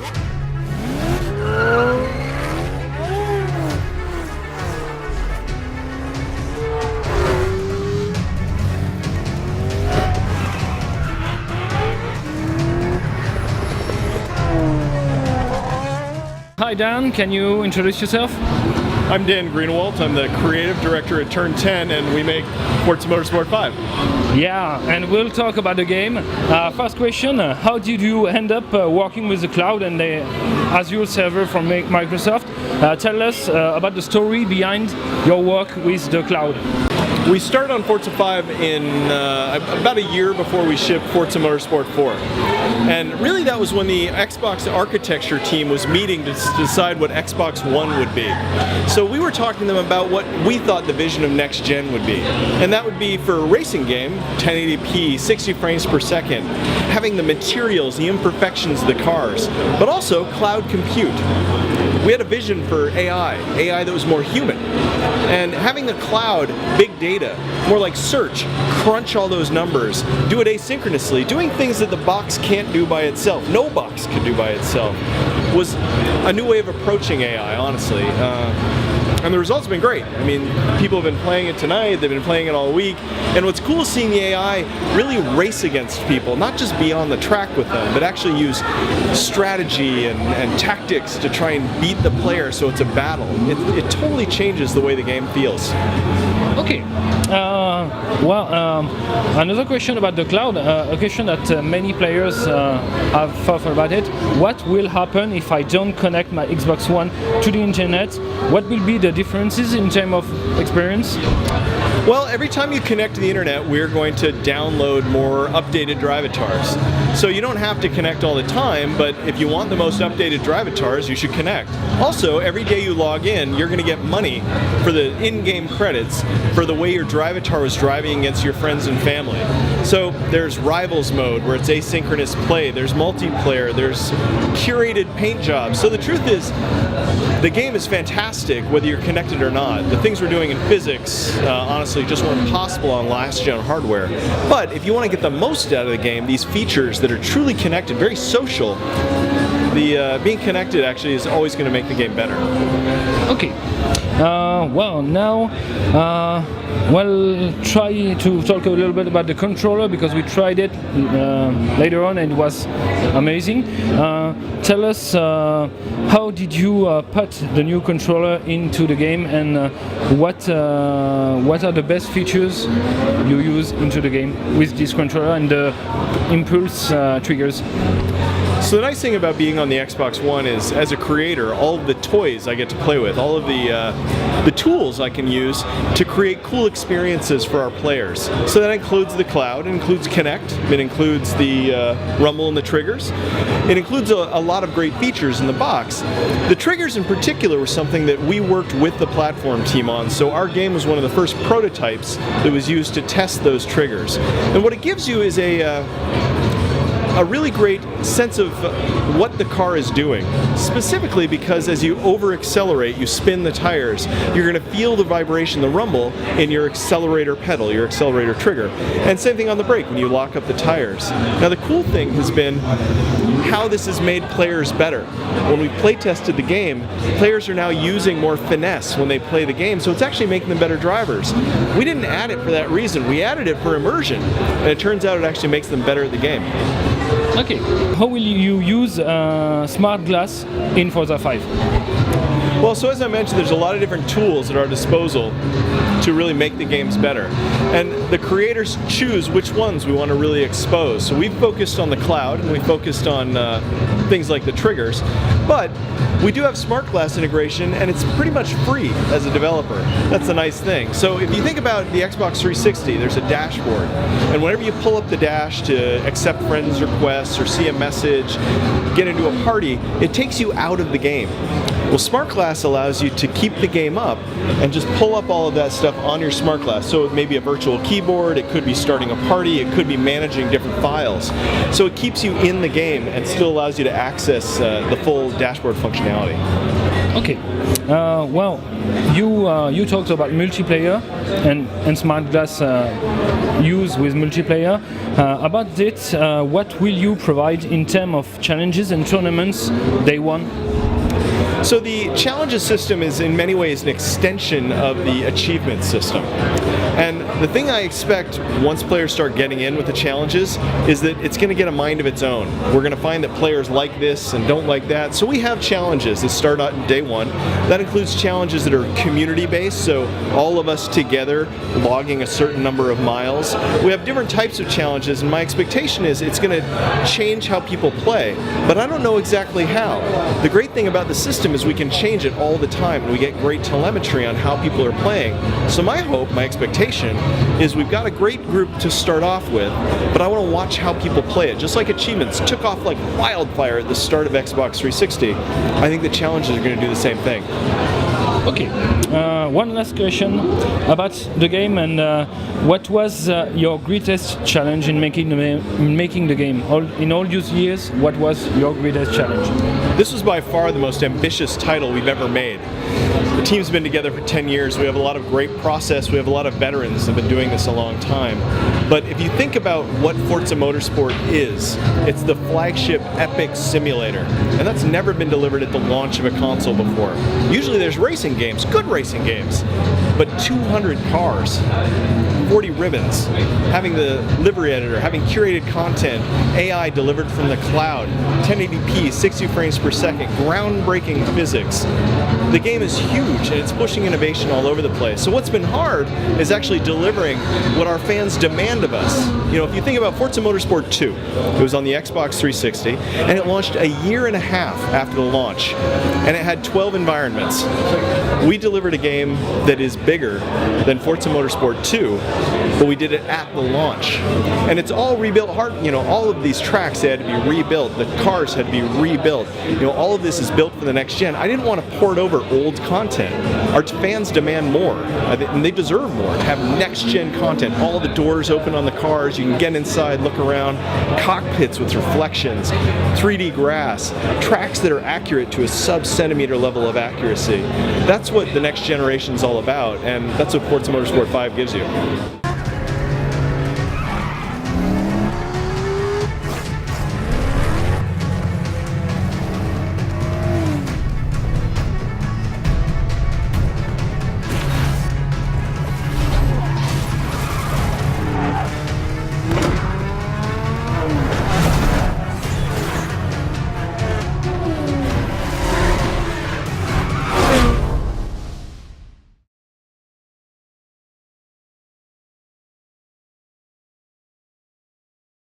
Hi Dan, can you introduce yourself? I'm Dan Greenawalt. I'm the creative director at Turn 10, and we make Forza Motorsport 5. Yeah, and we'll talk about the game. First question, how did you end up working with the cloud and the Azure server from Microsoft? Tell us about the story behind your work with the cloud. We started on Forza 5 in about a year before we shipped Forza Motorsport 4. And really that was when the Xbox architecture team was meeting to decide what Xbox One would be. So we were talking to them about what we thought the vision of next gen would be. And that would be for a racing game, 1080p, 60 frames per second, having the materials, the imperfections of the cars, but also cloud compute. We had a vision for AI that was more human. And having the cloud, big data, more like search, crunch all those numbers, do it asynchronously, doing things that the box can't do by itself, no box could do by itself, was a new way of approaching AI, honestly. And the results have been great. I mean, people have been playing it tonight, they've been playing it all week, and what's cool is seeing the AI really race against people, not just be on the track with them, but actually use strategy and tactics to try and beat the player so it's a battle. It totally changes the way the game feels. Okay. Another question about the cloud, a question that many players have thought about it. What will happen if I don't connect my Xbox One to the internet? What will be the differences in terms of experience? Well, every time you connect to the internet, we're going to download more updated drive avatars. So you don't have to connect all the time, but if you want the most updated drive avatars, you should connect. Also, every day you log in, you're going to get money for the in-game credits for the way your drive avatar was driving against your friends and family. So there's Rivals mode, where it's asynchronous play, there's multiplayer, there's curated paint jobs. So the truth is, the game is fantastic whether you're connected or not. The things we're doing in physics, honestly, just weren't possible on last-gen hardware. But if you want to get the most out of the game, these features that are truly connected, very social, being connected actually is always going to make the game better. Okay. Well, now we'll try to talk a little bit about the controller because we tried it later on and it was amazing. Tell us how did you put the new controller into the game and what are the best features you use into the game with this controller and the impulse triggers? So the nice thing about being on the Xbox One is, as a creator, all of the toys I get to play with, all of the tools I can use to create cool experiences for our players. So that includes the cloud, it includes Kinect, it includes the rumble and the triggers. It includes a lot of great features in the box. The triggers in particular were something that we worked with the platform team on, so our game was one of the first prototypes that was used to test those triggers. And what it gives you is a really great sense of what the car is doing. Specifically because as you over-accelerate, you spin the tires, you're going to feel the vibration, the rumble, in your accelerator pedal, your accelerator trigger. And same thing on the brake when you lock up the tires. Now the cool thing has been how this has made players better. When we play tested the game, players are now using more finesse when they play the game, so it's actually making them better drivers. We didn't add it for that reason, we added it for immersion, and it turns out it actually makes them better at the game. Okay, how will you use smart glass in Forza 5? Well, so as I mentioned, there's a lot of different tools at our disposal to really make the games better. And the creators choose which ones we want to really expose. So we've focused on the cloud, and we focused on things like the triggers. But we do have smart glass integration, and it's pretty much free as a developer. That's the nice thing. So if you think about the Xbox 360, there's a dashboard. And whenever you pull up the dash to accept friends' requests or see a message, get into a party, it takes you out of the game. Well, Smart Glass allows you to keep the game up and just pull up all of that stuff on your Smart Glass. So it may be a virtual keyboard, it could be starting a party, it could be managing different files. So it keeps you in the game and still allows you to access the full dashboard functionality. Okay. Well, you talked about multiplayer and smart glass use with multiplayer. About it, what will you provide in terms of challenges and tournaments day one? So the challenges system is in many ways an extension of the achievement system. And the thing I expect once players start getting in with the challenges is that it's going to get a mind of its own. We're going to find that players like this and don't like that. So we have challenges that start out in day one. That includes challenges that are community based, so all of us together logging a certain number of miles. We have different types of challenges, and my expectation is it's going to change how people play, but I don't know exactly how. The great thing about the system is we can change it all the time, and we get great telemetry on how people are playing. So my hope, my expectation, is we've got a great group to start off with, but I want to watch how people play it. Just like achievements took off like wildfire at the start of Xbox 360, I think the challenges are going to do the same thing. Okay, one last question about the game, and what was your greatest challenge in making the game? In all these years, what was your greatest challenge? This was by far the most ambitious title we've ever made. The team's been together for 10 years. We have a lot of great process. We have a lot of veterans that have been doing this a long time. But if you think about what Forza Motorsport is, it's the flagship epic simulator. And that's never been delivered at the launch of a console before. Usually there's racing games, good racing games, but 200 cars, 40 ribbons, having the livery editor, having curated content, AI delivered from the cloud, 1080p, 60 frames per second, groundbreaking physics. The game is huge and it's pushing innovation all over the place. So what's been hard is actually delivering what our fans demand of us. You know, if you think about Forza Motorsport 2, it was on the Xbox 360 and it launched a year and a half after the launch, and it had 12 environments. We delivered a game that is bigger than Forza Motorsport 2, but we did it at the launch. And it's all rebuilt hard, you know, all of these tracks had to be rebuilt, the cars had to be rebuilt. You know, all of this is built for the next gen. I didn't want to port over old content. Our fans demand more, and they deserve more, to have next gen content. All the doors open on the cars, you can get inside, look around, cockpits with reflections, 3D grass, tracks that are accurate to a sub-centimeter level of accuracy. That's what the next generation is all about, and that's what Forza Motorsport 5 gives you.